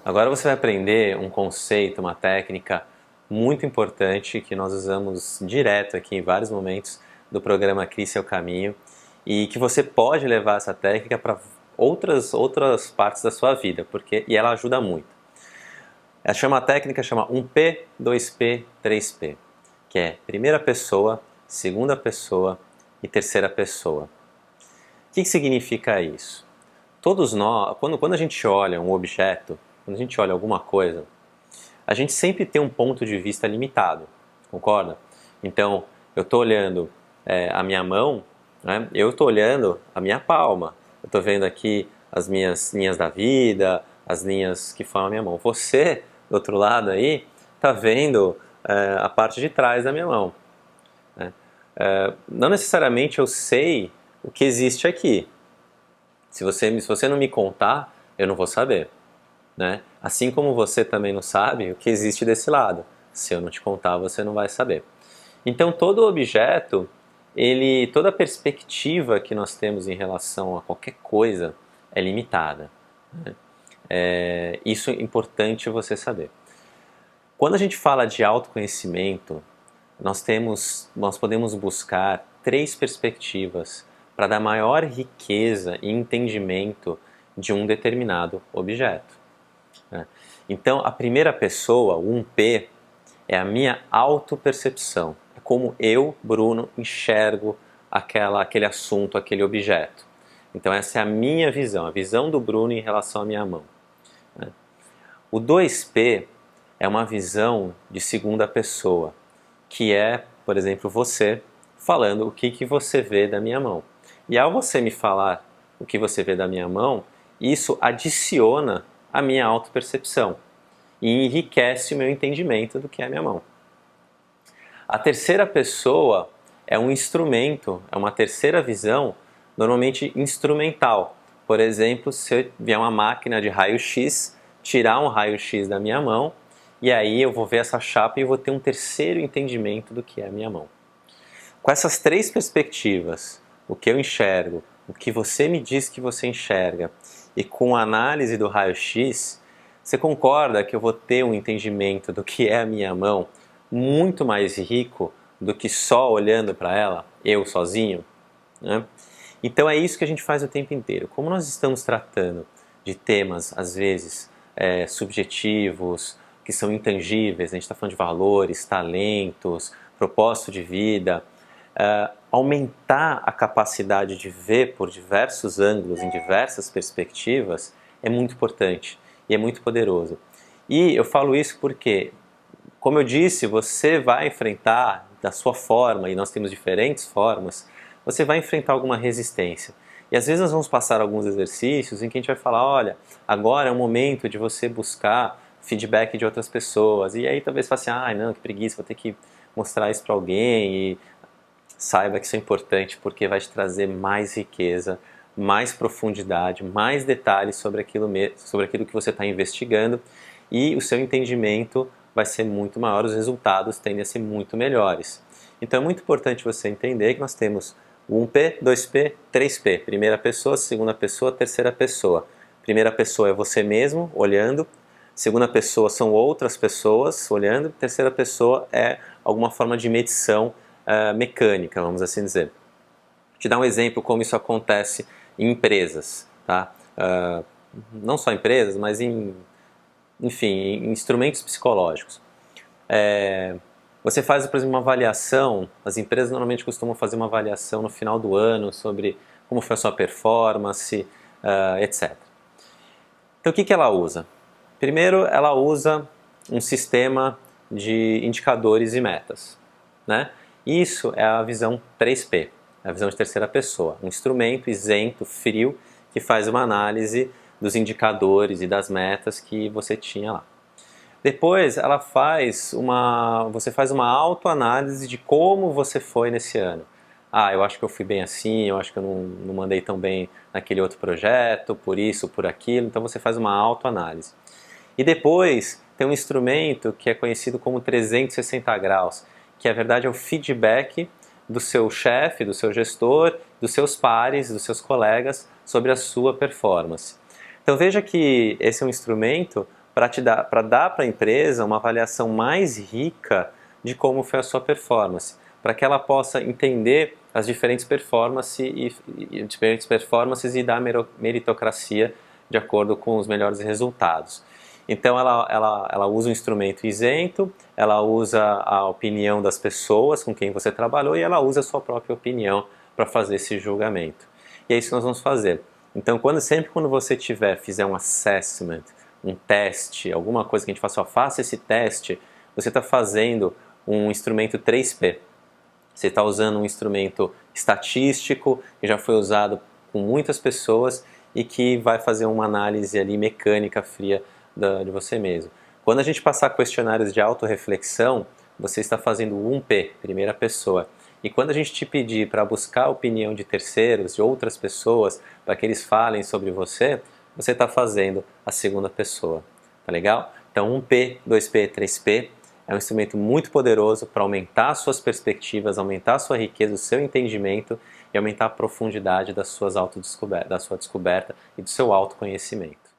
Agora você vai aprender um conceito, uma técnica muito importante que nós usamos direto aqui em vários momentos do programa Crie Seu Caminho e que você pode levar essa técnica para outras partes da sua vida, e ela ajuda muito. A técnica chama 1P, 2P, 3P, que é primeira pessoa, segunda pessoa e terceira pessoa. O que significa isso? Todos nós, quando a gente olha um objeto, quando a gente olha alguma coisa, a gente sempre tem um ponto de vista limitado, concorda? Então, eu estou olhando a minha mão, né? Eu estou olhando a minha palma, eu estou vendo aqui as minhas linhas da vida, as linhas que formam a minha mão. Você, do outro lado aí, está vendo a parte de trás da minha mão. Né? Não necessariamente eu sei o que existe aqui. Se você não me contar, eu não vou saber. Né? Assim como você também não sabe o que existe desse lado. Se eu não te contar, você não vai saber. Então todo objeto, toda a perspectiva que nós temos em relação a qualquer coisa é limitada. Né? Isso é importante você saber. Quando a gente fala de autoconhecimento, nós podemos buscar 3 perspectivas para dar maior riqueza e entendimento de um determinado objeto. Então, a primeira pessoa, o 1P, é a minha autopercepção. É como eu, Bruno, enxergo aquele assunto, aquele objeto. Então, essa é a minha visão, a visão do Bruno em relação à minha mão. O 2P é uma visão de segunda pessoa, que é, por exemplo, você falando o que você vê da minha mão. E ao você me falar o que você vê da minha mão, isso adiciona a minha autopercepção e enriquece o meu entendimento do que é a minha mão. A terceira pessoa é um instrumento, é uma terceira visão, normalmente instrumental. Por exemplo, se vier uma máquina de raio-x, tirar um raio-x da minha mão, e aí eu vou ver essa chapa e vou ter um terceiro entendimento do que é a minha mão. Com essas 3 perspectivas, o que eu enxergo, o que você me diz que você enxerga, e com a análise do raio-x, você concorda que eu vou ter um entendimento do que é a minha mão muito mais rico do que só olhando para ela, eu sozinho? Né? Então é isso que a gente faz o tempo inteiro. Como nós estamos tratando de temas, às vezes, subjetivos, que são intangíveis, a gente está falando de valores, talentos, propósito de vida, aumentar a capacidade de ver por diversos ângulos, em diversas perspectivas, é muito importante e é muito poderoso. E eu falo isso porque, como eu disse, você vai enfrentar da sua forma, e nós temos diferentes formas, você vai enfrentar alguma resistência. E às vezes nós vamos passar alguns exercícios em que a gente vai falar, olha, agora é o momento de você buscar feedback de outras pessoas. E aí talvez você fale assim, não, que preguiça, vou ter que mostrar isso para alguém. E saiba que isso é importante porque vai te trazer mais riqueza, mais profundidade, mais detalhes sobre aquilo que você está investigando, e o seu entendimento vai ser muito maior, os resultados tendem a ser muito melhores. Então é muito importante você entender que nós temos o 1P, 2P, 3P. Primeira pessoa, segunda pessoa, terceira pessoa. Primeira pessoa é você mesmo, olhando. Segunda pessoa são outras pessoas olhando. Terceira pessoa é alguma forma de medição mecânica, vamos assim dizer. Vou te dar um exemplo como isso acontece em empresas, tá? Não só empresas, mas enfim, em instrumentos psicológicos. Você faz, por exemplo, uma avaliação, as empresas normalmente costumam fazer uma avaliação no final do ano sobre como foi a sua performance, etc. Então o que ela usa? Primeiro, ela usa um sistema de indicadores e metas, né? Isso é a visão 3P, a visão de terceira pessoa, um instrumento isento, frio, que faz uma análise dos indicadores e das metas que você tinha lá. Depois você faz uma autoanálise de como você foi nesse ano. Eu acho que eu fui bem assim, eu acho que eu não mandei tão bem naquele outro projeto, por isso, por aquilo. Então você faz uma autoanálise. E depois tem um instrumento que é conhecido como 360 graus, que na verdade é o feedback do seu chefe, do seu gestor, dos seus pares, dos seus colegas sobre a sua performance. Então veja que esse é um instrumento para dar para a empresa uma avaliação mais rica de como foi a sua performance, para que ela possa entender as diferentes performances e dar meritocracia de acordo com os melhores resultados. Então ela usa um instrumento isento, ela usa a opinião das pessoas com quem você trabalhou e ela usa a sua própria opinião para fazer esse julgamento. E é isso que nós vamos fazer. Então sempre quando você fizer um assessment, um teste, alguma coisa que a gente faça esse teste, você está fazendo um instrumento 3P. Você está usando um instrumento estatístico que já foi usado com muitas pessoas e que vai fazer uma análise ali mecânica fria de você mesmo. Quando a gente passar questionários de autorreflexão, você está fazendo 1P, primeira pessoa. E quando a gente te pedir para buscar a opinião de terceiros, de outras pessoas, para que eles falem sobre você, você está fazendo a segunda pessoa. Tá legal? Então 1P, 2P, 3P é um instrumento muito poderoso para aumentar suas perspectivas, aumentar a sua riqueza, o seu entendimento e aumentar a profundidade das suas da sua descoberta e do seu autoconhecimento.